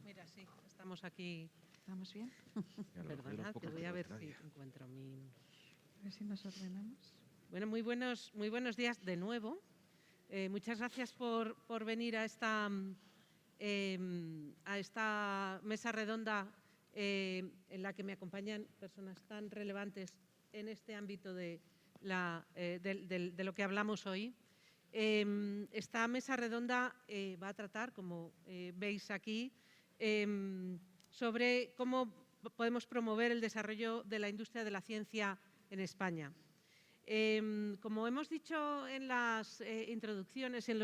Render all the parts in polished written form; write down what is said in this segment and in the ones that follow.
Mira, sí, estamos aquí. ¿Estamos bien? Perdona, que voy a ver si encuentro mi... A ver si nos ordenamos. Bueno, muy buenos días de nuevo. Muchas gracias por venir a esta mesa redonda en la que me acompañan personas tan relevantes en este ámbito de lo que hablamos hoy. Esta mesa redonda va a tratar, como veis aquí, sobre cómo podemos promover el desarrollo de la industria de la ciencia en España. Como hemos dicho en las introducciones, en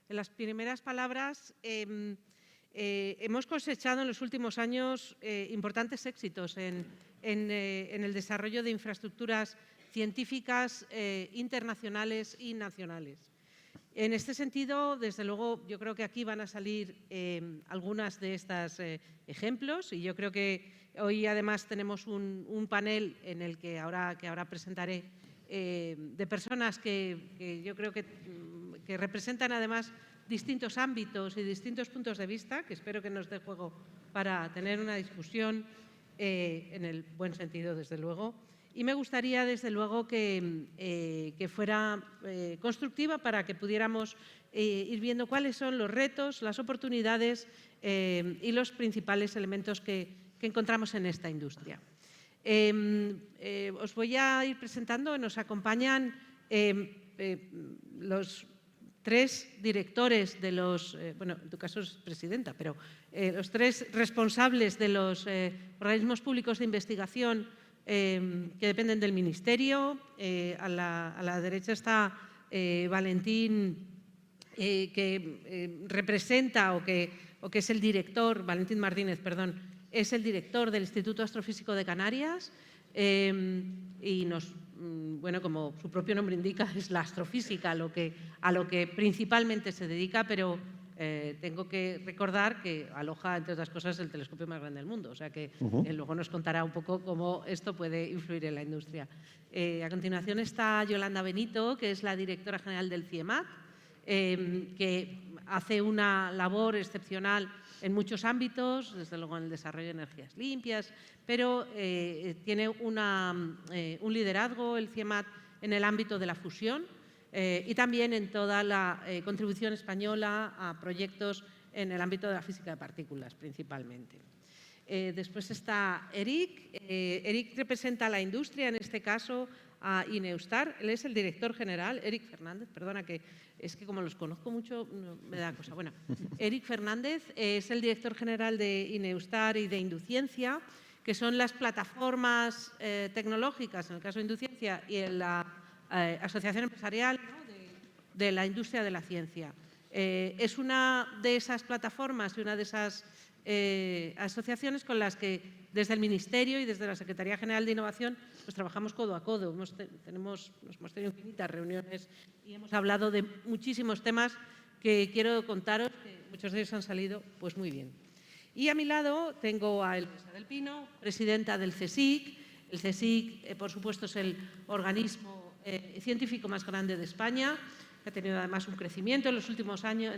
las primeras palabras, hemos cosechado en los últimos años importantes éxitos en el desarrollo de infraestructuras científicas internacionales y nacionales. En este sentido, desde luego, yo creo que aquí van a salir algunos de estos ejemplos y yo creo que hoy además tenemos un panel en el que ahora presentaré de personas que yo creo que representan además distintos ámbitos y distintos puntos de vista, que espero que nos dé juego para tener una discusión en el buen sentido, desde luego. Y me gustaría, desde luego, que fuera constructiva para que pudiéramos ir viendo cuáles son los retos, las oportunidades y los principales elementos que encontramos en esta industria. Os voy a ir presentando, nos acompañan los tres directores de los, bueno, en tu caso es presidenta, pero los tres responsables de los organismos públicos de investigación que dependen del Ministerio. A la derecha está Valentín, que representa o que es el director, Valentín Martínez, perdón, es el director del Instituto Astrofísico de Canarias y bueno, como su propio nombre indica, es la astrofísica a lo que principalmente se dedica, pero tengo que recordar que aloja, entre otras cosas, el telescopio más grande del mundo. O sea que luego nos contará un poco cómo esto puede influir en la industria. A continuación está Yolanda Benito, que es la directora general del CIEMAT, que hace una labor excepcional en muchos ámbitos, desde luego en el desarrollo de energías limpias, pero tiene un liderazgo, el CIEMAT, en el ámbito de la fusión y también en toda la contribución española a proyectos en el ámbito de la física de partículas, principalmente. Después está Eric. Eric representa a la industria, en este caso a Ineustar. Él es el director general, Eric Fernández, perdona, que es que como los conozco mucho me da cosa. Bueno, Eric Fernández es el director general de Ineustar y de Induciencia, que son las plataformas tecnológicas, en el caso de Induciencia, y en la Asociación Empresarial, ¿no?, de la Industria de la Ciencia. Es una de esas plataformas y una de esas asociaciones con las que desde el Ministerio y desde la Secretaría General de Innovación pues trabajamos codo a codo. Hemos tenido infinitas reuniones y hemos hablado de muchísimos temas que quiero contaros, que muchos de ellos han salido pues muy bien. Y a mi lado tengo a Elsa del Pino, presidenta del CSIC. El CSIC, por supuesto, es el organismo científico más grande de España, que ha tenido además un crecimiento en los últimos años,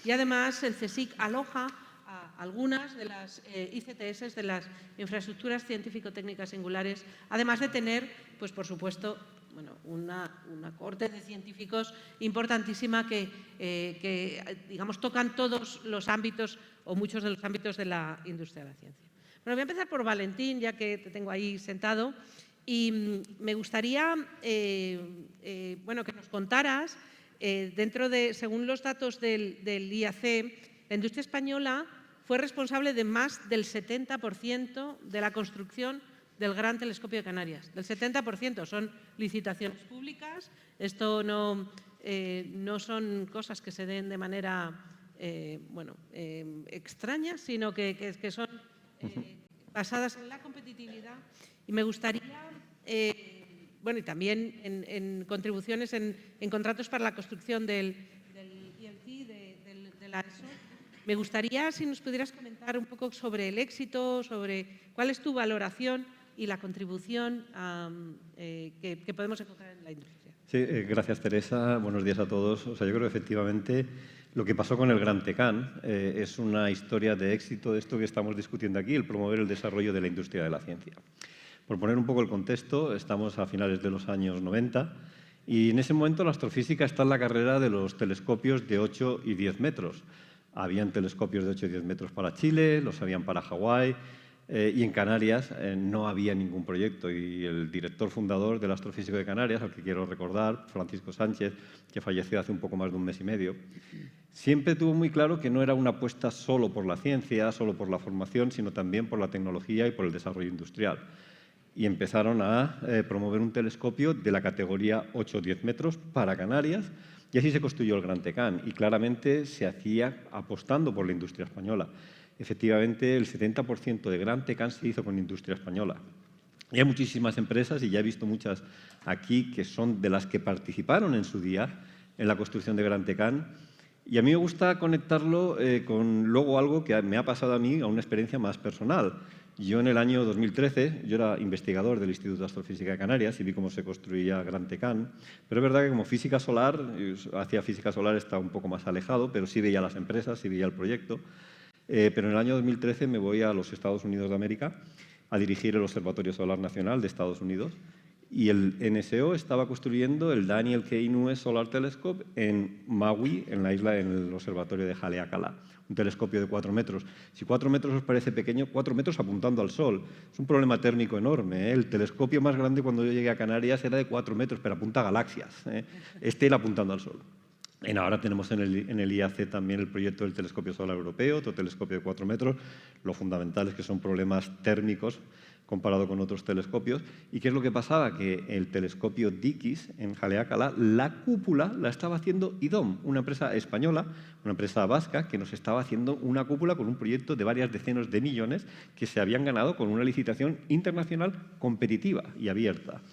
y además el CSIC aloja a algunas de las ICTS, de las infraestructuras científico-técnicas singulares, además de tener, pues por supuesto, bueno, una cohorte de científicos importantísima que digamos, tocan todos los ámbitos o muchos de los ámbitos de la industria de la ciencia. Bueno, voy a empezar por Valentín, ya que te tengo ahí sentado, y me gustaría bueno, que nos contaras, según los datos del IAC, la industria española fue responsable de más del 70% de la construcción del Gran Telescopio de Canarias. Del 70%. Son licitaciones públicas. Esto no son cosas que se den de manera extraña, sino que son basadas en la competitividad. Y me gustaría, bueno, y también en contribuciones en contratos para la construcción del ILC, de la ESO. Me gustaría si nos pudieras comentar un poco sobre el éxito, sobre cuál es tu valoración y la contribución que podemos encontrar en la industria. Sí, gracias, Teresa. Buenos días a todos. O sea, yo creo que efectivamente Lo que pasó con el Gran Tecán es una historia de éxito de esto que estamos discutiendo aquí, el promover el desarrollo de la industria de la ciencia. Por poner un poco el contexto, estamos a finales de los años 90 y en ese momento la astrofísica está en la carrera de los telescopios de 8 y 10 metros. Habían telescopios de 8 y 10 metros para Chile, los habían para Hawái, y en Canarias no había ningún proyecto. Y el director fundador del Astrofísico de Canarias, al que quiero recordar, Francisco Sánchez, que falleció hace un poco más de un mes y medio, siempre tuvo muy claro que no era una apuesta solo por la ciencia, solo por la formación, sino también por la tecnología y por el desarrollo industrial. Y empezaron a promover un telescopio de la categoría 8 o 10 metros para Canarias, y así se construyó el Gran Tecán. Y claramente se hacía apostando por la industria española. Efectivamente, el 70% de Gran Tecán se hizo con industria española. Y hay muchísimas empresas, y ya he visto muchas aquí, que son de las que participaron en su día en la construcción de Gran Tecán. Y a mí me gusta conectarlo con luego algo que me ha pasado a mí, a una experiencia más personal. Yo en el año 2013, yo era investigador del Instituto de Astrofísica de Canarias y vi cómo se construía Gran Tecán, pero es verdad que como física solar, hacia física solar está un poco más alejado, pero sí veía las empresas, sí veía el proyecto. Pero en el año 2013 me voy a los Estados Unidos de América a dirigir el Observatorio Solar Nacional de Estados Unidos y el NSO estaba construyendo el Daniel K. Inouye Solar Telescope en Maui, en la isla, en el Observatorio de Haleakala, un telescopio de 4 metros. Si 4 metros os parece pequeño, 4 metros apuntando al Sol. Es un problema térmico enorme, ¿eh? El telescopio más grande cuando yo llegué a Canarias era de 4 metros, pero apunta a galaxias, ¿eh? Este era apuntando al Sol. Ahora tenemos en el IAC también el proyecto del telescopio solar europeo, otro telescopio de 4 metros. Lo fundamental es que son problemas térmicos comparado con otros telescopios. ¿Y qué es lo que pasaba? Que el telescopio Dikis en Haleakala, la cúpula la estaba haciendo IDOM, una empresa española, una empresa vasca, que nos estaba haciendo una cúpula con un proyecto de varias decenas de millones que se habían ganado con una licitación internacional competitiva y abierta.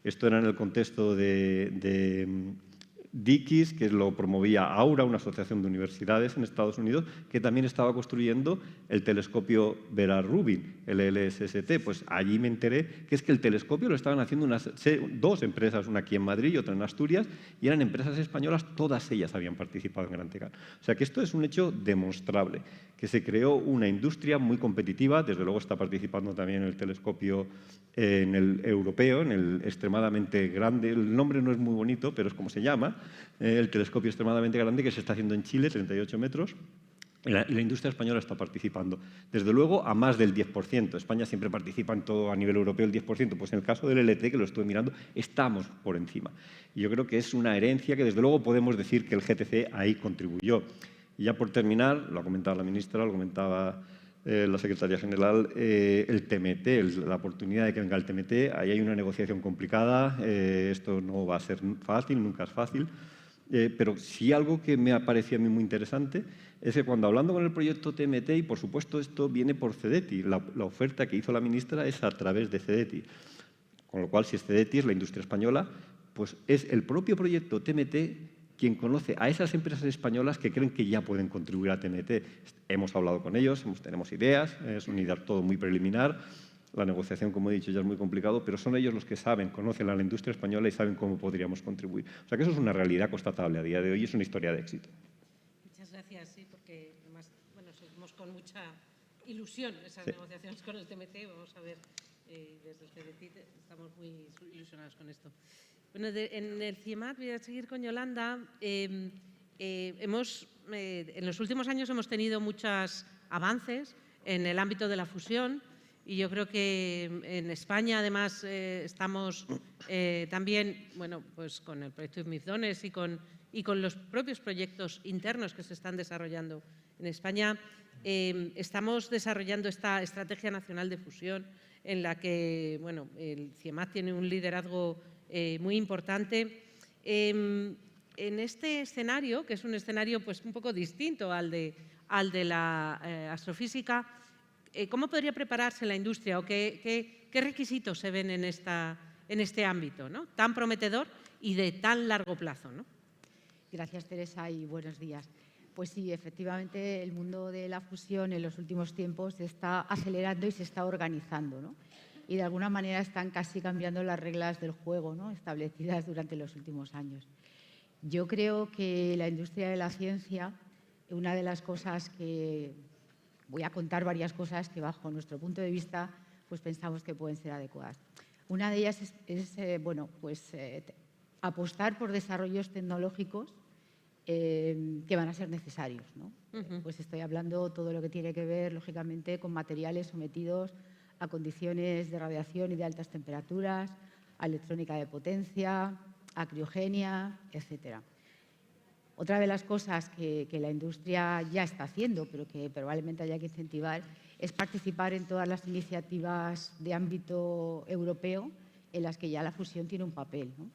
Esto era en el contexto de Dikis, que lo promovía Aura, una asociación de universidades en Estados Unidos, que también estaba construyendo el telescopio Vera Rubin, el LSST. Pues allí me enteré que es que el telescopio lo estaban haciendo dos empresas, una aquí en Madrid y otra en Asturias, y eran empresas españolas, todas ellas habían participado en Gran Tecán. O sea que esto es un hecho demostrable, que se creó una industria muy competitiva, desde luego está participando también el telescopio en el europeo, en el extremadamente grande, el nombre no es muy bonito, pero es como se llama, el telescopio extremadamente grande que se está haciendo en Chile, 38 metros, y la industria española está participando. Desde luego, a más del 10%. España siempre participa en todo a nivel europeo el 10%. Pues en el caso del LT, que lo estuve mirando, estamos por encima. Y yo creo que es una herencia que, desde luego, podemos decir que el GTC ahí contribuyó. Y ya por terminar, lo ha comentado la ministra, lo comentaba la secretaria general, el TMT, la oportunidad de que venga el TMT. Ahí hay una negociación complicada, esto no va a ser fácil, nunca es fácil, pero sí algo que me ha parecido a mí muy interesante es que cuando hablando con el proyecto TMT, y por supuesto esto viene por CEDETI, la oferta que hizo la ministra es a través de CEDETI, con lo cual si es CEDETI, es la industria española, pues es el propio proyecto TMT quien conoce a esas empresas españolas que creen que ya pueden contribuir a TMT. Hemos hablado con ellos, tenemos ideas, es una idea todo muy preliminar, la negociación, como he dicho, ya es muy complicado, pero son ellos los que saben, conocen a la industria española y saben cómo podríamos contribuir. O sea que eso es una realidad constatable a día de hoy y es una historia de éxito. Muchas gracias, sí, porque además, bueno, seguimos con mucha ilusión esas negociaciones con el TMT. Vamos a ver, desde el CDCIT estamos muy ilusionados con esto. Bueno, en el CIEMAT, voy a seguir con Yolanda. En los últimos años hemos tenido muchos avances en el ámbito de la fusión y yo creo que en España, además, estamos también, bueno, pues con el proyecto IFMIFDONES y con los propios proyectos internos que se están desarrollando en España. Estamos desarrollando esta Estrategia Nacional de Fusión en la que, bueno, el CIEMAT tiene un liderazgo muy importante. En este escenario, que es un escenario pues, un poco distinto al de la astrofísica, ¿cómo podría prepararse la industria o qué requisitos se ven en este ámbito, ¿no?, tan prometedor y de tan largo plazo, ¿no? Gracias, Teresa, y buenos días. Pues sí, efectivamente, el mundo de la fusión en los últimos tiempos se está acelerando y se está organizando, ¿no? Y de alguna manera están casi cambiando las reglas del juego, ¿no?, establecidas durante los últimos años. Yo creo que la industria de la ciencia una de las cosas que voy a contar varias cosas que bajo nuestro punto de vista pues pensamos que pueden ser adecuadas. Una de ellas es apostar por desarrollos tecnológicos que van a ser necesarios, ¿no? Pues estoy hablando todo lo que tiene que ver, lógicamente, con materiales sometidos a condiciones de radiación y de altas temperaturas, a electrónica de potencia, a criogenia, etcétera. Otra de las cosas que la industria ya está haciendo, pero que probablemente haya que incentivar, es participar en todas las iniciativas de ámbito europeo en las que ya la fusión tiene un papel, ¿no?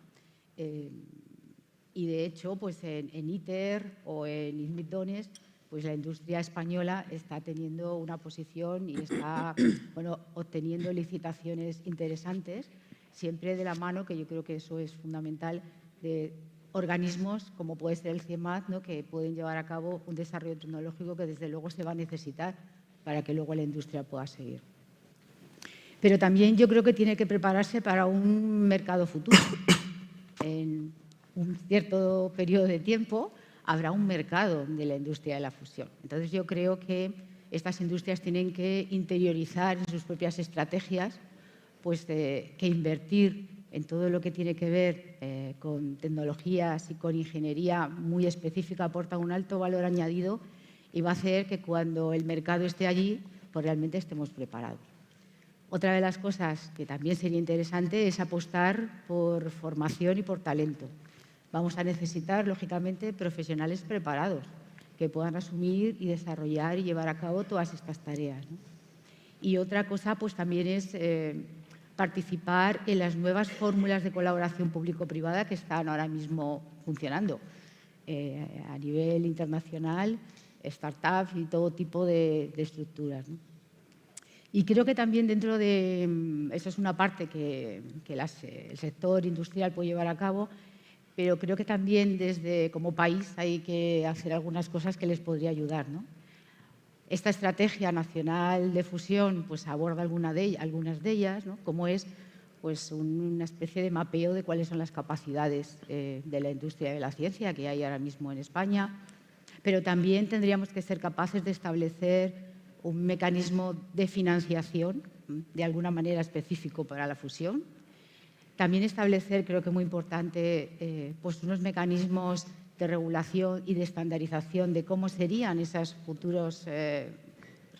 Y de hecho, pues en ITER o en Izmit-Dones, pues la industria española está teniendo una posición y está obteniendo licitaciones interesantes, siempre de la mano, que yo creo que eso es fundamental, de organismos como puede ser el CIEMAT, ¿no?, que pueden llevar a cabo un desarrollo tecnológico que desde luego se va a necesitar para que luego la industria pueda seguir. Pero también yo creo que tiene que prepararse para un mercado futuro. En un cierto periodo de tiempo habrá un mercado de la industria de la fusión. Entonces yo creo que estas industrias tienen que interiorizar en sus propias estrategias, pues que invertir en todo lo que tiene que ver con tecnologías y con ingeniería muy específica aporta un alto valor añadido y va a hacer que cuando el mercado esté allí, pues realmente estemos preparados. Otra de las cosas que también sería interesante es apostar por formación y por talento. Vamos a necesitar, lógicamente, profesionales preparados que puedan asumir y desarrollar y llevar a cabo todas estas tareas, ¿no? Y otra cosa, pues también es participar en las nuevas fórmulas de colaboración público-privada que están ahora mismo funcionando a nivel internacional, startups y todo tipo de estructuras, ¿no? Y creo que también dentro de, eso es una parte que el sector industrial puede llevar a cabo, pero creo que también como país hay que hacer algunas cosas que les podría ayudar, ¿no? Esta estrategia nacional de fusión pues aborda algunas de ellas, ¿no?, como es pues una especie de mapeo de cuáles son las capacidades de la industria de la ciencia que hay ahora mismo en España, pero también tendríamos que ser capaces de establecer un mecanismo de financiación de alguna manera específico para la fusión. También establecer, creo que muy importante, pues unos mecanismos de regulación y de estandarización de cómo serían esos futuros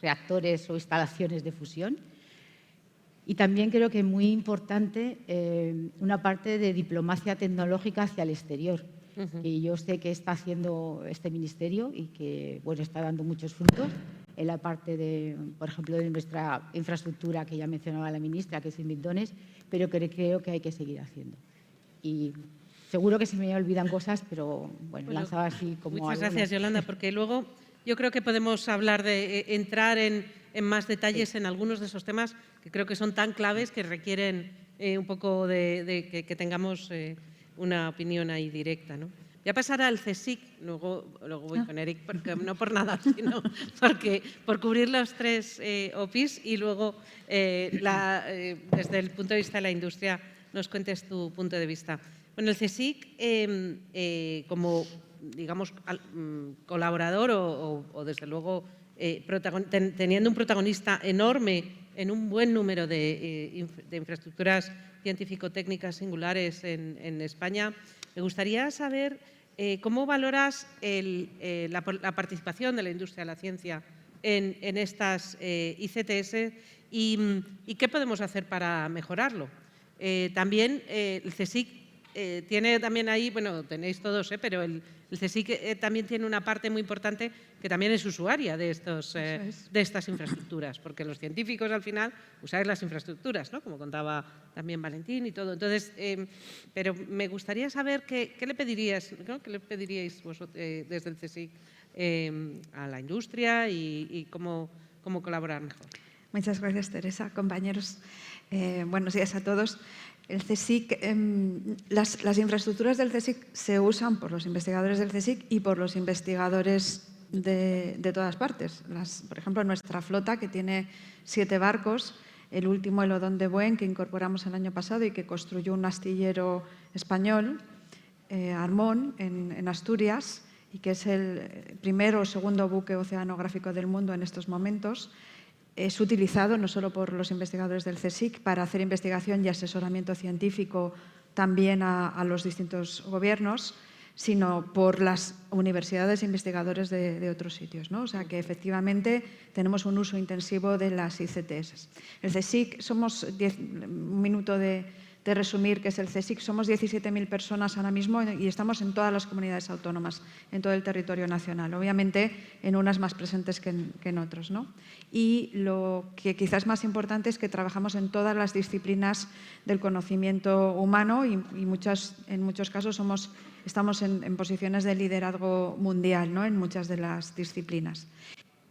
reactores o instalaciones de fusión. Y también creo que muy importante una parte de diplomacia tecnológica hacia el exterior, que yo sé que está haciendo este ministerio y que está dando muchos frutos en la parte por ejemplo, de nuestra infraestructura que ya mencionaba la ministra, que es Izmit-Dones, pero que creo que hay que seguir haciendo. Y seguro que se me olvidan cosas, pero lanzaba así como Muchas algunas. gracias, Yolanda, porque luego yo creo que podemos hablar entrar en más detalles en algunos de esos temas que creo que son tan claves que requieren un poco de que tengamos una opinión ahí directa, ¿no? Voy a pasar al CSIC, luego voy con Eric, porque, no por nada, sino por cubrir los tres OPIs y luego desde el punto de vista de la industria nos cuentes tu punto de vista. Bueno, el CSIC, como digamos colaborador o desde luego teniendo un protagonista enorme en un buen número de infraestructuras científico-técnicas singulares en España, me gustaría saber cómo valoras la participación de la industria de la ciencia en estas ICTS y qué podemos hacer para mejorarlo. También el CSIC tiene también ahí, tenéis todos, pero el CSIC también tiene una parte muy importante que también es usuaria de estas infraestructuras, porque los científicos al final usáis las infraestructuras, ¿no?, como contaba también Valentín y todo. Entonces, pero me gustaría saber qué le pediríais, ¿no?, qué le pediríais vosotros, desde el CSIC a la industria y cómo colaborar mejor. Muchas gracias, Teresa. Compañeros, buenos días a todos. El CSIC, las infraestructuras del CSIC se usan por los investigadores del CSIC y por los investigadores de todas partes. Por ejemplo, nuestra flota, que tiene 7 barcos, el último, el Odón de Buen, que incorporamos el año pasado y que construyó un astillero español, Armón, en Asturias, y que es el primero o segundo buque oceanográfico del mundo en estos momentos, es utilizado no solo por los investigadores del CSIC para hacer investigación y asesoramiento científico también a los distintos gobiernos, sino por las universidades e investigadores de otros sitios, ¿no? O sea que efectivamente tenemos un uso intensivo de las ICTS. El CSIC, un minuto de resumir qué es el CSIC, somos 17.000 personas ahora mismo y estamos en todas las comunidades autónomas, en todo el territorio nacional, obviamente en unas más presentes que en otros, ¿no? Y lo que quizás más importante es que trabajamos en todas las disciplinas del conocimiento humano y en muchos casos estamos en posiciones de liderazgo mundial, ¿no? En muchas de las disciplinas.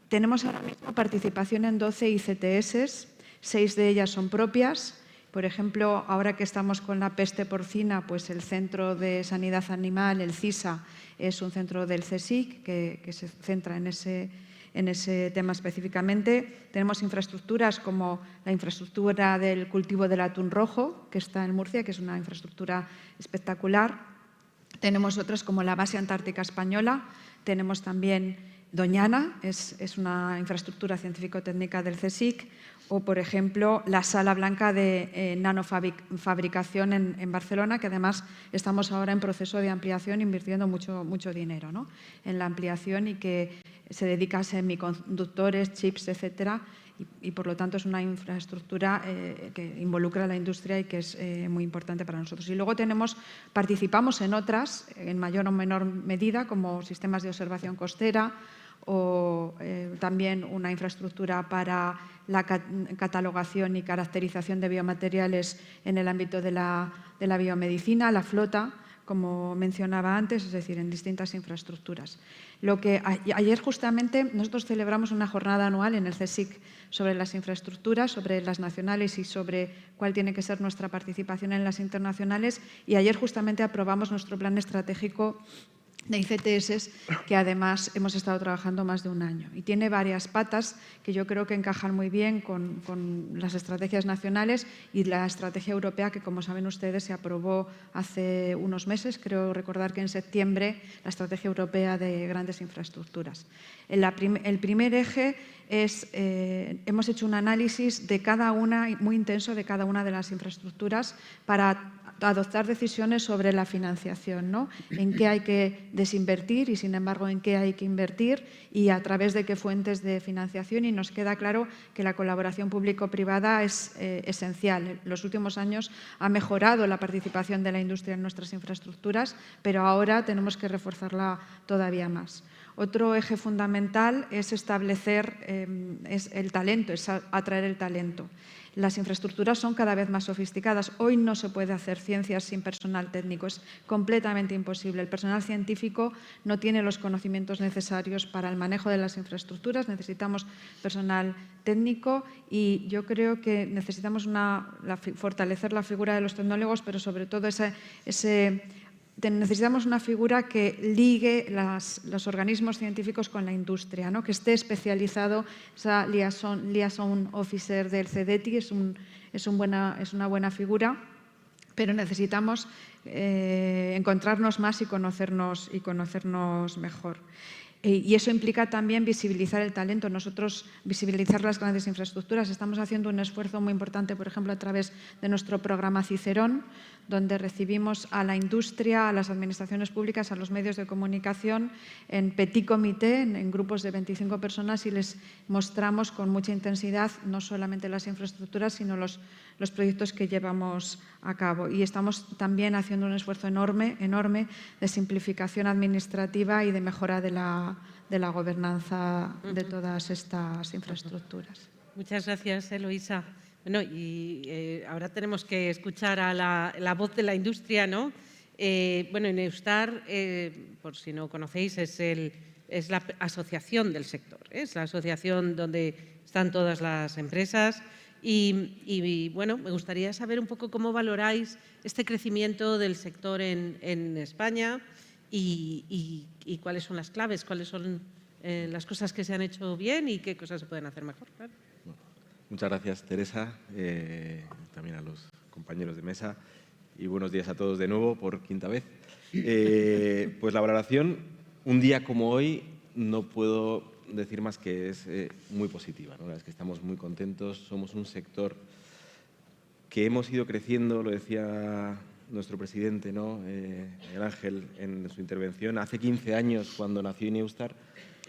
Tenemos ahora mismo participación en 12 ICTS, 6 de ellas son propias. Por ejemplo, ahora que estamos con la peste porcina, pues el Centro de Sanidad Animal, el CISA, es un centro del CSIC que se centra en ese tema específicamente. Tenemos infraestructuras como la infraestructura del cultivo del atún rojo, que está en Murcia, que es una infraestructura espectacular. Tenemos otras como la Base Antártica Española, tenemos también Doñana, es una infraestructura científico-técnica del CSIC, o, por ejemplo, la Sala Blanca de nanofabricación en Barcelona, que además estamos ahora en proceso de ampliación, invirtiendo mucho dinero, ¿no? En la ampliación y que se dedica a semiconductores, chips, etcétera, y por lo tanto es una infraestructura que involucra a la industria y que es muy importante para nosotros. Y luego participamos en otras, en mayor o menor medida, como sistemas de observación costera o también una infraestructura para la catalogación y caracterización de biomateriales en el ámbito de la biomedicina, la flota, como mencionaba antes, es decir, en distintas infraestructuras. Ayer justamente nosotros celebramos una jornada anual en el CSIC sobre las infraestructuras, sobre las nacionales y sobre cuál tiene que ser nuestra participación en las internacionales, y ayer justamente aprobamos nuestro plan estratégico de ICTS, que además hemos estado trabajando más de un año. Y tiene varias patas que yo creo que encajan muy bien con las estrategias nacionales y la estrategia europea que, como saben ustedes, se aprobó hace unos meses, creo recordar que en septiembre, la estrategia europea de grandes infraestructuras. El primer eje es, hemos hecho un análisis de muy intenso de cada una de las infraestructuras para adoptar decisiones sobre la financiación, ¿no? En qué hay que desinvertir y, sin embargo, en qué hay que invertir y a través de qué fuentes de financiación. Y nos queda claro que la colaboración público-privada es esencial. En los últimos años ha mejorado la participación de la industria en nuestras infraestructuras, pero ahora tenemos que reforzarla todavía más. Otro eje fundamental es establecer el talento, es atraer el talento. Las infraestructuras son cada vez más sofisticadas. Hoy no se puede hacer ciencias sin personal técnico, es completamente imposible. El personal científico no tiene los conocimientos necesarios para el manejo de las infraestructuras, necesitamos personal técnico y yo creo que necesitamos fortalecer la figura de los tecnólogos, pero sobre todo necesitamos una figura que ligue los organismos científicos con la industria, ¿no? Que esté especializado, esa liaison officer del CDTI es una buena figura, pero necesitamos encontrarnos más y conocernos mejor. Y eso implica también visibilizar el talento. Nosotros, visibilizar las grandes infraestructuras. Estamos haciendo un esfuerzo muy importante, por ejemplo, a través de nuestro programa Cicerón, donde recibimos a la industria, a las administraciones públicas, a los medios de comunicación en petit comité, en grupos de 25 personas, y les mostramos con mucha intensidad no solamente las infraestructuras, sino los proyectos que llevamos a cabo. Y estamos también haciendo un esfuerzo enorme de simplificación administrativa y de mejora de la gobernanza de todas estas infraestructuras. Muchas gracias, Eloísa. Bueno, y ahora tenemos que escuchar a la voz de la industria, ¿no? Bueno, en Eustar, por si no conocéis, es la asociación del sector, es la asociación donde están todas las empresas y bueno, me gustaría saber un poco cómo valoráis este crecimiento del sector en España y cuáles son las claves, cuáles son las cosas que se han hecho bien y qué cosas se pueden hacer mejor. Claro. Muchas gracias, Teresa, también a los compañeros de mesa y buenos días a todos de nuevo por quinta vez. Pues la valoración un día como hoy no puedo decir más que es muy positiva, ¿no? La verdad es que estamos muy contentos, somos un sector que hemos ido creciendo, lo decía nuestro presidente, ¿no? Miguel Ángel, en su intervención. Hace 15 años, cuando nació Ineustar,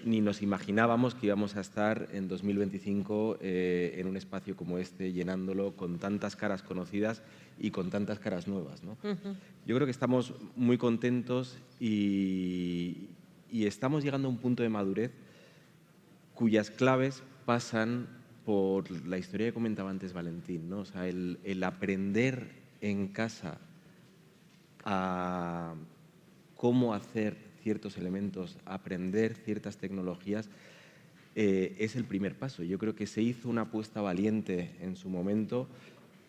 ni nos imaginábamos que íbamos a estar en 2025 en un espacio como este, llenándolo con tantas caras conocidas y con tantas caras nuevas, ¿no? Yo creo que estamos muy contentos y estamos llegando a un punto de madurez cuyas claves pasan por la historia que comentaba antes Valentín, ¿no? O sea, el aprender en casa a cómo hacer ciertos elementos, aprender ciertas tecnologías, es el primer paso. Yo creo que se hizo una apuesta valiente en su momento,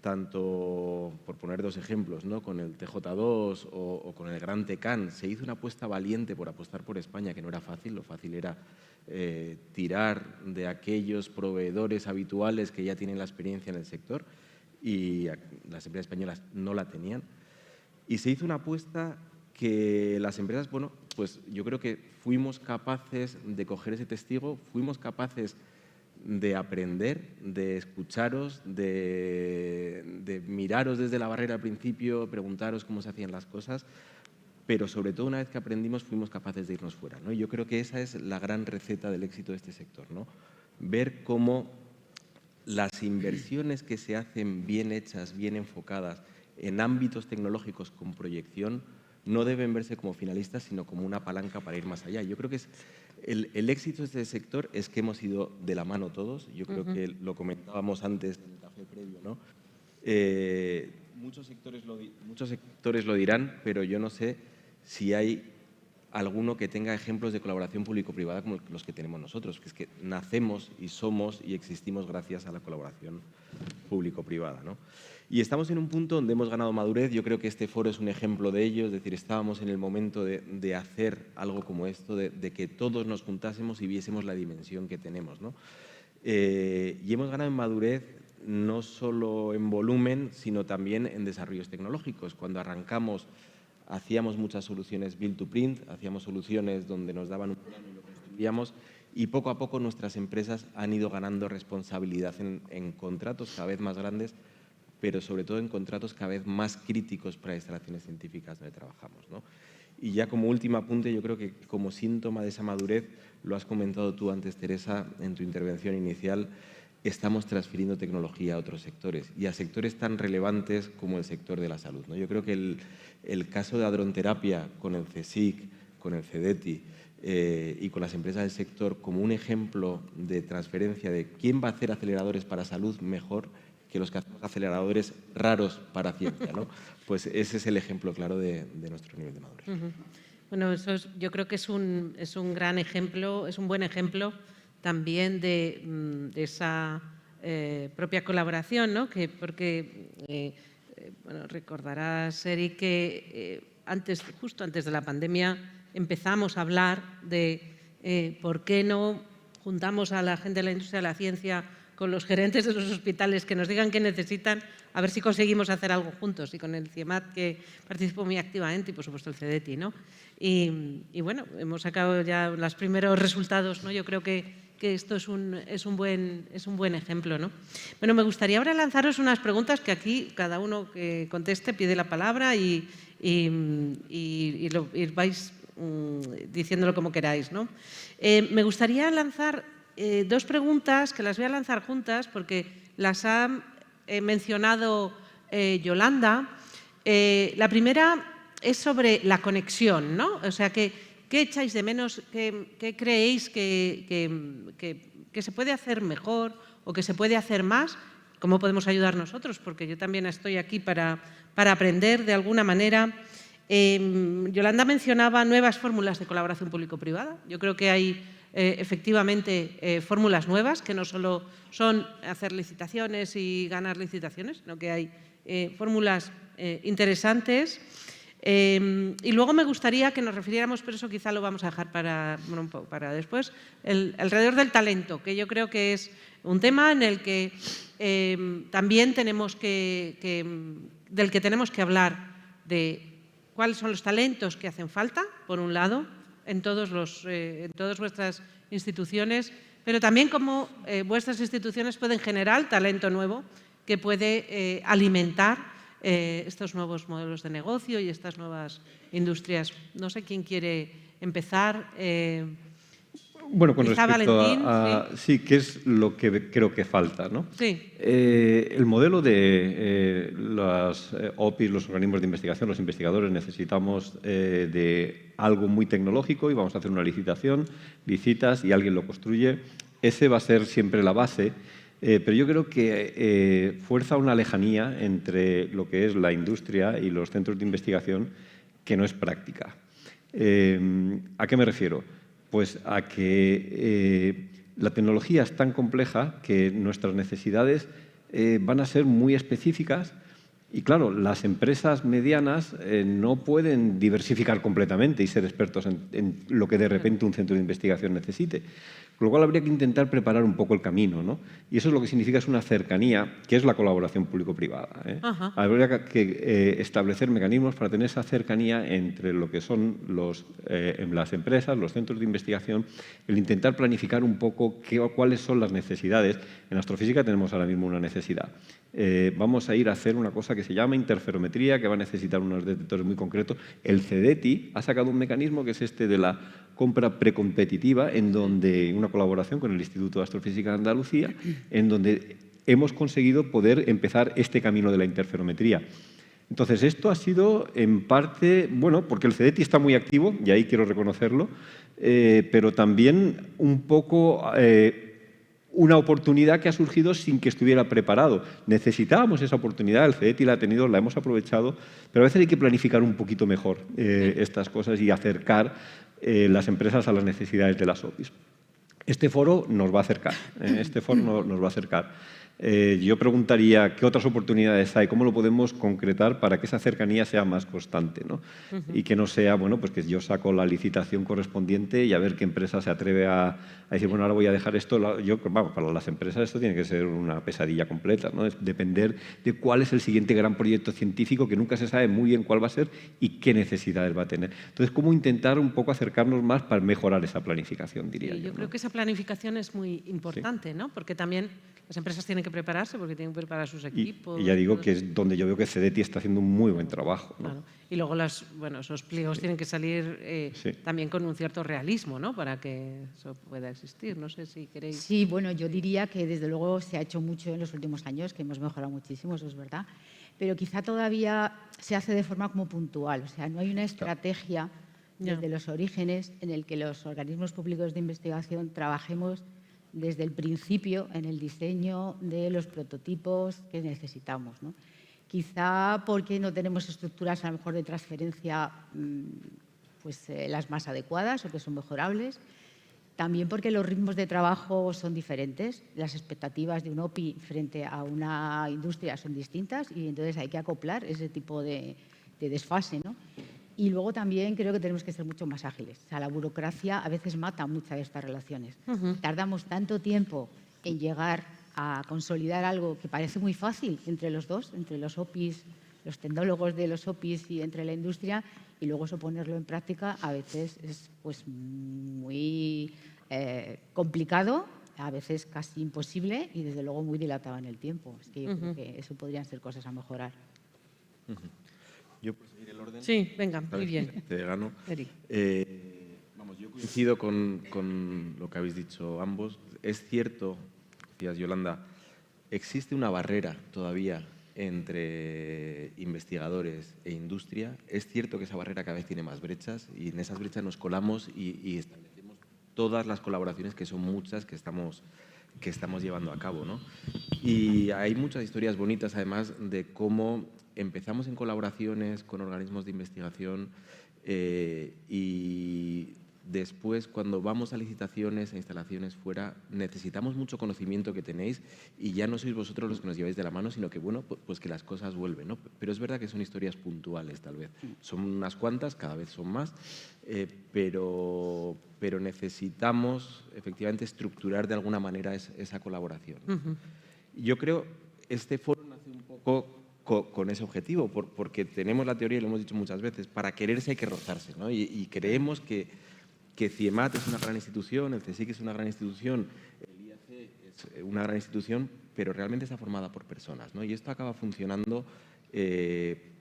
tanto, por poner dos ejemplos, ¿no? Con el TJ2 o con el Gran Tecán, se hizo una apuesta valiente por apostar por España, que no era fácil, lo fácil era tirar de aquellos proveedores habituales que ya tienen la experiencia en el sector y las empresas españolas no la tenían. Y se hizo una apuesta que las empresas, bueno, pues yo creo que fuimos capaces de coger ese testigo, fuimos capaces de aprender, de escucharos, de miraros desde la barrera al principio, preguntaros cómo se hacían las cosas, pero sobre todo una vez que aprendimos fuimos capaces de irnos fuera, ¿no? Y yo creo que esa es la gran receta del éxito de este sector, ¿no? Ver cómo las inversiones que se hacen bien hechas, bien enfocadas, en ámbitos tecnológicos con proyección, no deben verse como finalistas, sino como una palanca para ir más allá. Yo creo que es el éxito de este sector es que hemos ido de la mano todos. Yo creo que lo comentábamos antes en el café previo, ¿no? Muchos sectores lo dirán, pero yo no sé si hay alguno que tenga ejemplos de colaboración público-privada como los que tenemos nosotros, que es que nacemos y somos y existimos gracias a la colaboración público-privada, ¿no? Y estamos en un punto donde hemos ganado madurez. Yo creo que este foro es un ejemplo de ello, es decir, estábamos en el momento de hacer algo como esto, de que todos nos juntásemos y viésemos la dimensión que tenemos, ¿no? Y hemos ganado en madurez no solo en volumen, sino también en desarrollos tecnológicos. Cuando arrancamos hacíamos muchas soluciones build to print, hacíamos soluciones donde nos daban un plano y lo construíamos, y poco a poco nuestras empresas han ido ganando responsabilidad en contratos cada vez más grandes, pero sobre todo en contratos cada vez más críticos para instalaciones científicas donde trabajamos, ¿no? Y ya como último apunte, yo creo que como síntoma de esa madurez, lo has comentado tú antes, Teresa, en tu intervención inicial, estamos transfiriendo tecnología a otros sectores y a sectores tan relevantes como el sector de la salud, ¿no? Yo creo que el caso de Adronterapia con el CSIC, con el CEDETI y con las empresas del sector como un ejemplo de transferencia de quién va a hacer aceleradores para salud mejor que los que hacemos aceleradores raros para ciencia, ¿no? Pues ese es el ejemplo claro de nuestro nivel de madurez. Bueno, yo creo que es un gran ejemplo, es un buen ejemplo también de esa propia colaboración, ¿no? Porque bueno, recordarás, Eric, que justo antes de la pandemia empezamos a hablar de por qué no juntamos a la gente de la industria de la ciencia con los gerentes de los hospitales que nos digan qué necesitan, a ver si conseguimos hacer algo juntos, y con el CIEMAT, que participó muy activamente, y por supuesto el CEDETI, ¿no? Y bueno, hemos sacado ya los primeros resultados, ¿no? Yo creo que esto es un buen ejemplo, ¿no? Bueno, me gustaría ahora lanzaros unas preguntas que aquí cada uno que conteste pide la palabra y vais diciéndolo como queráis, ¿no? Me gustaría lanzar dos preguntas que las voy a lanzar juntas porque las ha mencionado Yolanda. La primera es sobre la conexión, ¿no? O sea, ¿qué echáis de menos? ¿Qué creéis que se puede hacer mejor o que se puede hacer más? ¿Cómo podemos ayudar nosotros? Porque yo también estoy aquí para aprender de alguna manera. Yolanda mencionaba nuevas fórmulas de colaboración público-privada. Yo creo que hay efectivamente fórmulas nuevas que no solo son hacer licitaciones y ganar licitaciones, sino que hay fórmulas interesantes. Y luego me gustaría que nos refiriéramos, pero eso quizá lo vamos a dejar para después, alrededor del talento, que yo creo que es un tema en el que también del que tenemos que hablar, de cuáles son los talentos que hacen falta, por un lado, en todas vuestras instituciones, pero también cómo vuestras instituciones pueden generar talento nuevo que puede alimentar estos nuevos modelos de negocio y estas nuevas industrias. No sé quién quiere empezar. Bueno, con quizá respecto Valentín, sí, ¿qué es lo que creo que falta, ¿no? Sí. El modelo de las OPIs, los organismos de investigación, los investigadores, necesitamos de algo muy tecnológico y vamos a hacer una licitación, licitas y alguien lo construye. Ese va a ser siempre la base, pero yo creo que fuerza una lejanía entre lo que es la industria y los centros de investigación que no es práctica. ¿A qué me refiero? Pues a que la tecnología es tan compleja que nuestras necesidades van a ser muy específicas y, claro, las empresas medianas no pueden diversificar completamente y ser expertos en lo que de repente un centro de investigación necesite. Con lo cual habría que intentar preparar un poco el camino, ¿no? Y eso es lo que significa es una cercanía, que es la colaboración público-privada, ¿eh? Habría que establecer mecanismos para tener esa cercanía entre lo que son las empresas, los centros de investigación, el intentar planificar un poco cuáles son las necesidades. En astrofísica tenemos ahora mismo una necesidad. Vamos a ir a hacer una cosa que se llama interferometría, que va a necesitar unos detectores muy concretos. El CEDETI ha sacado un mecanismo que es este de la compra precompetitiva, en donde una colaboración con el Instituto de Astrofísica de Andalucía, en donde hemos conseguido poder empezar este camino de la interferometría. Entonces, esto ha sido en parte, bueno, porque el CEDETI está muy activo, y ahí quiero reconocerlo, pero también un poco una oportunidad que ha surgido sin que estuviera preparado. Necesitábamos esa oportunidad, el CEDETI la ha tenido, la hemos aprovechado, pero a veces hay que planificar un poquito mejor estas cosas y acercar las empresas a las necesidades de las OPIs. Este foro nos va a acercar. Nos va a acercar. Yo preguntaría qué otras oportunidades hay, cómo lo podemos concretar para que esa cercanía sea más constante, ¿no? Y que no sea, bueno, pues que yo saco la licitación correspondiente y a ver qué empresa se atreve a decir, bueno, ahora voy a dejar esto. Vamos, para las empresas esto tiene que ser una pesadilla completa, ¿no? Es depender de cuál es el siguiente gran proyecto científico que nunca se sabe muy bien cuál va a ser y qué necesidades va a tener. Entonces, cómo intentar un poco acercarnos más para mejorar esa planificación, diría yo. Yo creo que esa planificación es muy importante, ¿no? Porque también las empresas tienen que prepararse porque tienen que preparar sus equipos. Y ya digo que es donde yo veo que CEDETI está haciendo un muy buen trabajo, ¿no? Claro. Y luego esos pliegos tienen que salir también con un cierto realismo, ¿no? Para que eso pueda existir. No sé si queréis... Sí, bueno, yo diría que desde luego se ha hecho mucho en los últimos años, que hemos mejorado muchísimo, eso es verdad, pero quizá todavía se hace de forma como puntual, o sea, no hay una estrategia desde los orígenes en el que los organismos públicos de investigación trabajemos desde el principio en el diseño de los prototipos que necesitamos, ¿no? Quizá porque no tenemos estructuras a lo mejor de transferencia las más adecuadas o que son mejorables. También porque los ritmos de trabajo son diferentes, las expectativas de un OPI frente a una industria son distintas y entonces hay que acoplar ese tipo de desfase, ¿no? Y luego también creo que tenemos que ser mucho más ágiles. O sea, la burocracia a veces mata muchas de estas relaciones. Tardamos tanto tiempo en llegar a consolidar algo que parece muy fácil entre los dos, entre los OPIs, los tecnólogos de los OPIs y entre la industria, y luego eso ponerlo en práctica a veces es pues muy complicado, a veces casi imposible y desde luego muy dilatado en el tiempo. Es que yo creo que eso podrían ser cosas a mejorar. Yo puedo seguir el orden. Sí, venga, muy bien. Te gano. Yo coincido con lo que habéis dicho ambos. Es cierto, decías Yolanda, existe una barrera todavía entre investigadores e industria. Es cierto que esa barrera cada vez tiene más brechas y en esas brechas nos colamos y establecemos todas las colaboraciones, que son muchas, que estamos llevando a cabo, ¿no? Y hay muchas historias bonitas, además, de cómo empezamos en colaboraciones con organismos de investigación y después, cuando vamos a licitaciones, a instalaciones fuera, necesitamos mucho conocimiento que tenéis y ya no sois vosotros los que nos lleváis de la mano, sino que, bueno, pues que las cosas vuelven, ¿no? Pero es verdad que son historias puntuales, tal vez. Son unas cuantas, cada vez son más, pero necesitamos, efectivamente, estructurar de alguna manera esa colaboración. Yo creo este foro nace un poco con ese objetivo, porque tenemos la teoría, y lo hemos dicho muchas veces, para quererse hay que rozarse, ¿no? Y creemos que que CIEMAT es una gran institución, el CSIC es una gran institución, el IAC es una gran institución, pero realmente está formada por personas, ¿no? Y esto acaba funcionando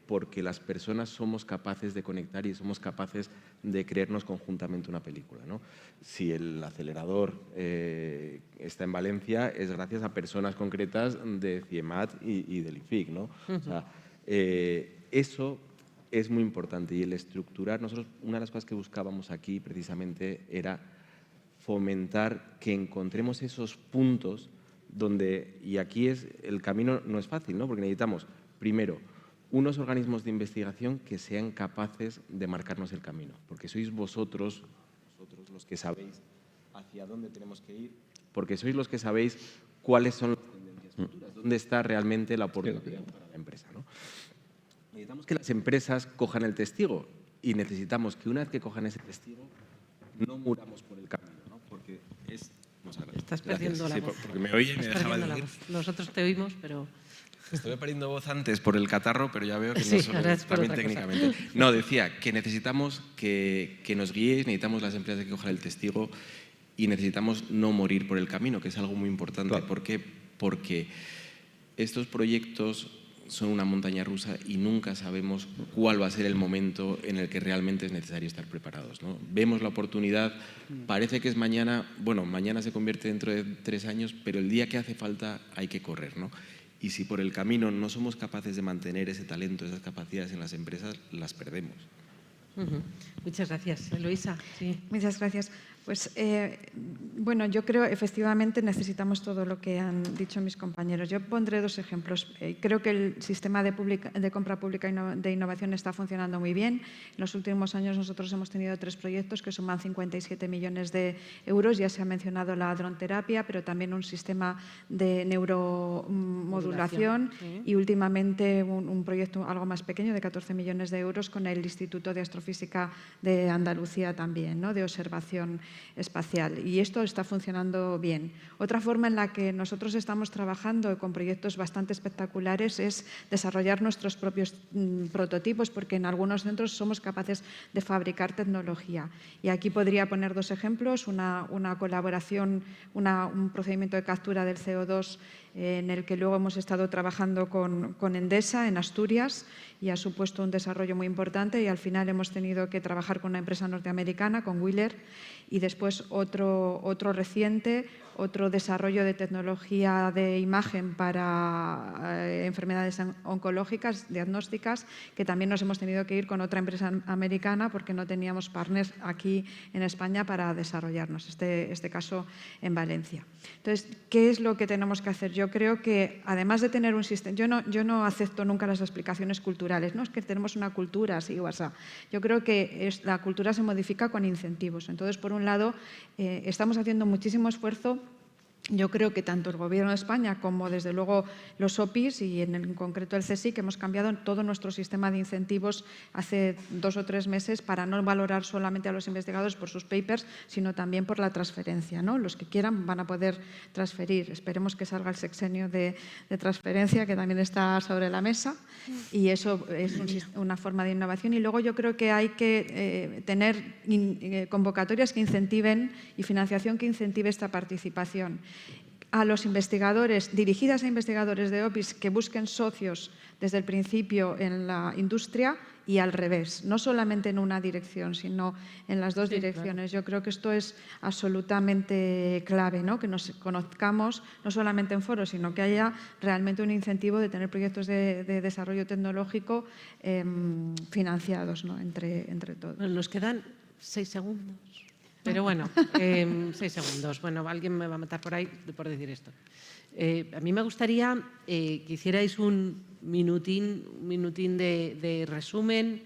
porque las personas somos capaces de conectar y somos capaces de creernos conjuntamente una película, ¿no? Si el acelerador está en Valencia, es gracias a personas concretas de CIEMAT y del IFIC, ¿no? O sea, eso es muy importante, y el estructurar, nosotros una de las cosas que buscábamos aquí precisamente era fomentar que encontremos esos puntos donde, y aquí el camino no es fácil, ¿no? Porque necesitamos, primero, unos organismos de investigación que sean capaces de marcarnos el camino, porque sois vosotros los que sabéis hacia dónde tenemos que ir, porque sois los que sabéis cuáles son las tendencias futuras, dónde está realmente la oportunidad para la empresa, ¿no? Necesitamos que las empresas cojan el testigo, y necesitamos que una vez que cojan ese testigo no muramos por el camino, ¿no? Porque es... Estás perdiendo la voz. Porque me oye y me dejaba de la oír. voz. Nosotros te oímos, pero... Estuve perdiendo voz antes por el catarro, pero ya veo que Sí, no solo ahora es por también otra cosa. técnicamente. No, decía que necesitamos que nos guiéis, necesitamos las empresas que cojan el testigo y necesitamos no morir por el camino, que es algo muy importante. Claro. ¿Por qué? Porque estos proyectos son una montaña rusa y nunca sabemos cuál va a ser el momento en el que realmente es necesario estar preparados, ¿no? Vemos la oportunidad, parece que es mañana, bueno, mañana se convierte dentro de 3 años, pero el día que hace falta hay que correr, ¿no? Y si por el camino no somos capaces de mantener ese talento, esas capacidades en las empresas, las perdemos. Muchas gracias. Eloísa. Sí. Muchas gracias. Pues, bueno, yo creo efectivamente necesitamos todo lo que han dicho mis compañeros. Yo pondré 2 ejemplos. Creo que el sistema de compra pública de innovación está funcionando muy bien. En los últimos años nosotros hemos tenido 3 proyectos que suman 57 millones de euros. Ya se ha mencionado la dronterapia, pero también un sistema de neuromodulación y últimamente un proyecto algo más pequeño de 14 millones de euros con el Instituto de Astrofísica de Andalucía también, ¿no? De observación espacial, y esto está funcionando bien. Otra forma en la que nosotros estamos trabajando con proyectos bastante espectaculares es desarrollar nuestros propios prototipos, porque en algunos centros somos capaces de fabricar tecnología. Y aquí podría poner 2 ejemplos, una colaboración, un procedimiento de captura del CO2 en el que luego hemos estado trabajando con Endesa en Asturias, y ha supuesto un desarrollo muy importante, y al final hemos tenido que trabajar con una empresa norteamericana, con Wheeler, y después otro reciente, otro desarrollo de tecnología de imagen para enfermedades oncológicas, diagnósticas, que también nos hemos tenido que ir con otra empresa americana porque no teníamos partners aquí en España para desarrollarnos, este caso en Valencia. Entonces, ¿qué es lo que tenemos que hacer? Yo creo que, además de tener un sistema, yo no acepto nunca las explicaciones culturales, no es que tenemos una cultura así o así. Yo creo que la cultura se modifica con incentivos. Entonces, por un lado, estamos haciendo muchísimo esfuerzo. Yo creo que tanto el Gobierno de España como, desde luego, los OPIs y en concreto el CSIC, hemos cambiado todo nuestro sistema de incentivos hace 2 o 3 meses para no valorar solamente a los investigadores por sus papers, sino también por la transferencia, ¿no? Los que quieran van a poder transferir. Esperemos que salga el sexenio de transferencia, que también está sobre la mesa, y eso es una forma de innovación. Y luego yo creo que hay que tener convocatorias que incentiven y financiación que incentive esta participación. A los investigadores, dirigidas a investigadores de OPIs que busquen socios desde el principio en la industria, y al revés, no solamente en una dirección, sino en las 2 direcciones. Claro. Yo creo que esto es absolutamente clave, ¿no? Que nos conozcamos no solamente en foros, sino que haya realmente un incentivo de tener proyectos de desarrollo tecnológico financiados, ¿no? entre todos. Bueno, nos quedan 6 segundos. Pero bueno, 6 segundos. Bueno, alguien me va a matar por ahí por decir esto. A mí me gustaría que hicierais un minutín de resumen.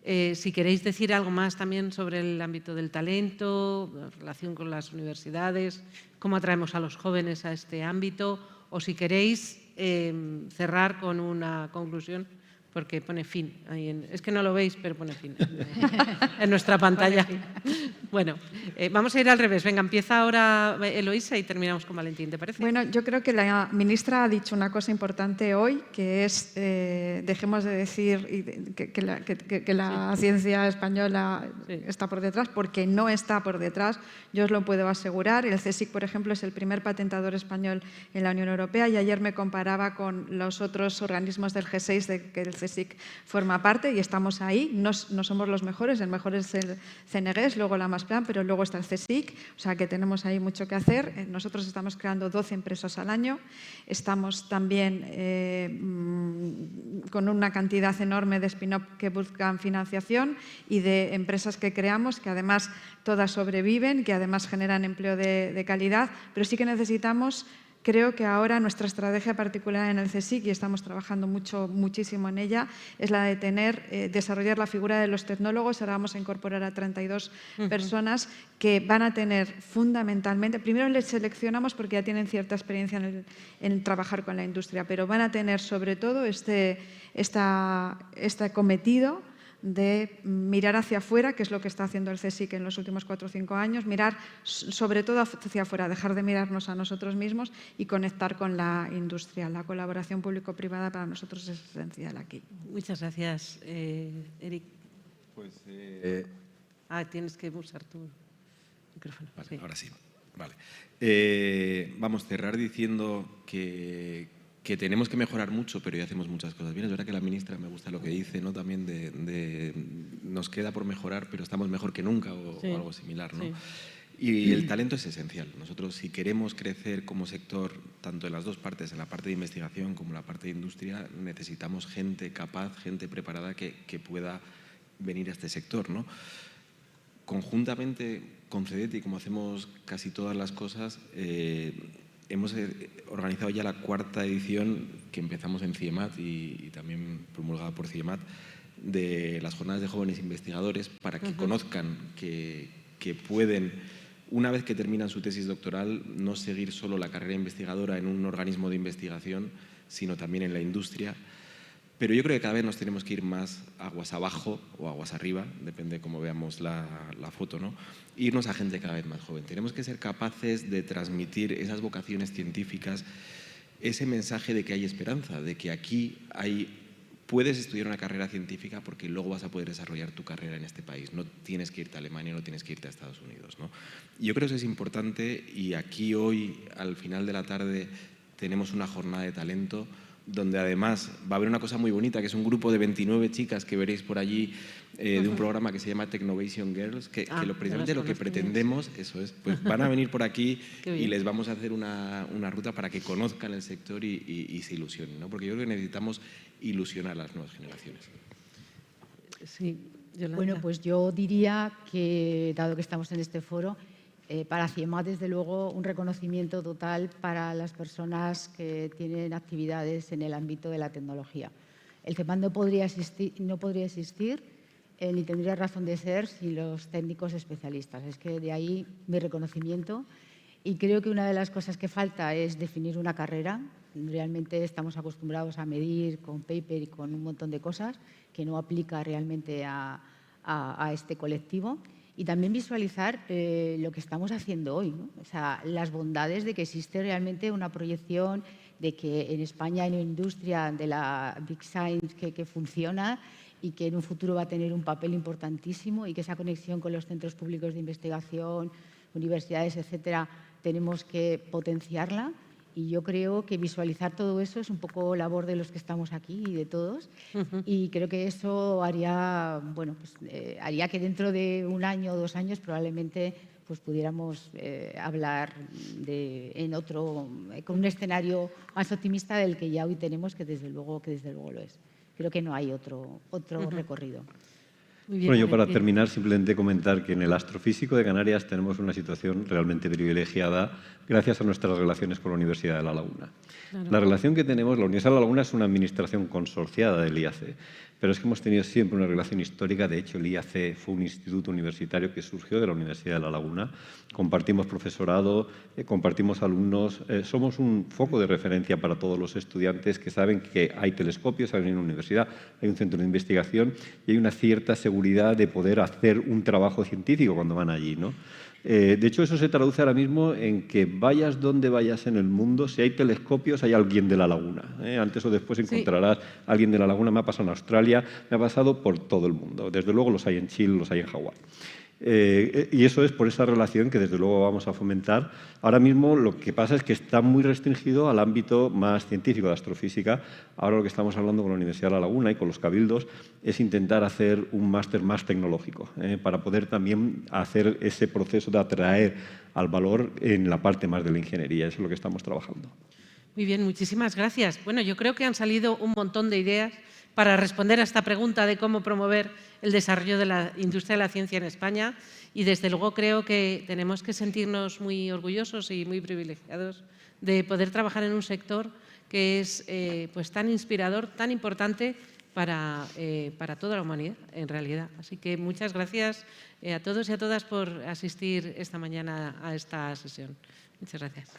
Si queréis decir algo más también sobre el ámbito del talento, la relación con las universidades, cómo atraemos a los jóvenes a este ámbito, o si queréis cerrar con una conclusión, porque pone fin. Es que no lo veis, pero pone fin en nuestra pantalla. Bueno, vamos a ir al revés. Venga, empieza ahora Eloísa y terminamos con Valentín, ¿te parece? Bueno, yo creo que la ministra ha dicho una cosa importante hoy, que es dejemos de decir que la ciencia española está por detrás, porque no está por detrás, yo os lo puedo asegurar. El CSIC, por ejemplo, es el primer patentador español en la Unión Europea y ayer me comparaba con los otros organismos del G6 de que el CSIC forma parte y estamos ahí. No somos los mejores, el mejor es el CNGES, luego la Masplan, pero luego está el CSIC, o sea que tenemos ahí mucho que hacer. Nosotros estamos creando 12 empresas al año, estamos también con una cantidad enorme de spin-off que buscan financiación y de empresas que creamos, que además todas sobreviven, que además generan empleo de calidad, pero sí que necesitamos. Creo que ahora nuestra estrategia particular en el CSIC, y estamos trabajando muchísimo en ella, es la de desarrollar la figura de los tecnólogos. Ahora vamos a incorporar a 32 personas que van a tener fundamentalmente, primero les seleccionamos porque ya tienen cierta experiencia en trabajar con la industria, pero van a tener sobre todo este cometido de mirar hacia afuera, que es lo que está haciendo el CSIC en los últimos 4 o 5 años, mirar sobre todo hacia afuera, dejar de mirarnos a nosotros mismos y conectar con la industria. La colaboración público-privada para nosotros es esencial aquí. Muchas gracias, Eric. Pues, tienes que usar tu micrófono. Vale, sí. ahora sí. Vale. Vamos a cerrar diciendo que tenemos que mejorar mucho, pero ya hacemos muchas cosas bien. Es verdad que la ministra me gusta lo que dice, ¿no? También nos queda por mejorar, pero estamos mejor que nunca o algo similar, ¿no? Sí. Y el talento es esencial. Nosotros, si queremos crecer como sector, tanto en las dos partes, en la parte de investigación como en la parte de industria, necesitamos gente capaz, gente preparada que pueda venir a este sector, ¿no? Conjuntamente con CEDETI, como hacemos casi todas las cosas, hemos organizado ya la 4ª edición que empezamos en CIEMAT y también promulgada por CIEMAT de las jornadas de jóvenes investigadores para que conozcan que pueden, una vez que terminan su tesis doctoral, no seguir solo la carrera investigadora en un organismo de investigación, sino también en la industria. Pero yo creo que cada vez nos tenemos que ir más aguas abajo o aguas arriba, depende de cómo veamos la foto, ¿no? Irnos a gente cada vez más joven. Tenemos que ser capaces de transmitir esas vocaciones científicas, ese mensaje de que hay esperanza, de que aquí puedes estudiar una carrera científica porque luego vas a poder desarrollar tu carrera en este país. No tienes que irte a Alemania, no tienes que irte a Estados Unidos, ¿no? Yo creo que eso es importante y aquí hoy, al final de la tarde, tenemos una jornada de talento donde además va a haber una cosa muy bonita, que es un grupo de 29 chicas que veréis por allí de un programa que se llama Technovation Girls, que precisamente lo que pretendemos, eso es, pues van a venir por aquí y les vamos a hacer una ruta para que conozcan el sector y se ilusionen, ¿no? Porque yo creo que necesitamos ilusionar a las nuevas generaciones. Sí, Yolanda. Bueno, pues yo diría que, dado que estamos en este foro, para CIEMAT, desde luego, un reconocimiento total para las personas que tienen actividades en el ámbito de la tecnología. El CIEMAT no podría existir ni tendría razón de ser sin los técnicos especialistas. Es que de ahí mi reconocimiento. Y creo que una de las cosas que falta es definir una carrera. Realmente estamos acostumbrados a medir con paper y con un montón de cosas que no aplica realmente a este colectivo. Y también visualizar lo que estamos haciendo hoy, ¿no? O sea, las bondades de que existe realmente una proyección de que en España hay una industria de la Big Science que funciona y que en un futuro va a tener un papel importantísimo y que esa conexión con los centros públicos de investigación, universidades, etcétera, tenemos que potenciarla. Y yo creo que visualizar todo eso es un poco labor de los que estamos aquí y de todos. Y creo que eso haría, bueno, pues, haría que dentro de 1 año o 2 años probablemente pues, pudiéramos hablar con un escenario más optimista del que ya hoy tenemos, que desde luego lo es. Creo que no hay otro recorrido. Muy bien, bueno, yo para terminar simplemente comentar que en el astrofísico de Canarias tenemos una situación realmente privilegiada gracias a nuestras relaciones con la Universidad de La Laguna. Claro. La relación que tenemos, la Universidad de La Laguna es una administración consorciada del IAC, pero es que hemos tenido siempre una relación histórica. De hecho, el IAC fue un instituto universitario que surgió de la Universidad de La Laguna. Compartimos profesorado, compartimos alumnos, somos un foco de referencia para todos los estudiantes que saben que hay telescopios, hay una universidad, hay un centro de investigación y hay una cierta seguridad de poder hacer un trabajo científico cuando van allí, ¿no? De hecho, eso se traduce ahora mismo en que vayas donde vayas en el mundo, si hay telescopios, hay alguien de La Laguna. Antes o después encontrarás a alguien de La Laguna. Me ha pasado en Australia, me ha pasado por todo el mundo. Desde luego los hay en Chile, los hay en Hawái. Y eso es por esa relación que desde luego vamos a fomentar. Ahora mismo lo que pasa es que está muy restringido al ámbito más científico de astrofísica. Ahora lo que estamos hablando con la Universidad de La Laguna y con los cabildos es intentar hacer un máster más tecnológico para poder también hacer ese proceso de atraer al valor en la parte más de la ingeniería. Eso es lo que estamos trabajando. Muy bien, muchísimas gracias. Bueno, yo creo que han salido un montón de ideas para responder a esta pregunta de cómo promover el desarrollo de la industria de la ciencia en España y desde luego creo que tenemos que sentirnos muy orgullosos y muy privilegiados de poder trabajar en un sector que es pues tan inspirador, tan importante para toda la humanidad en realidad. Así que muchas gracias a todos y a todas por asistir esta mañana a esta sesión. Muchas gracias.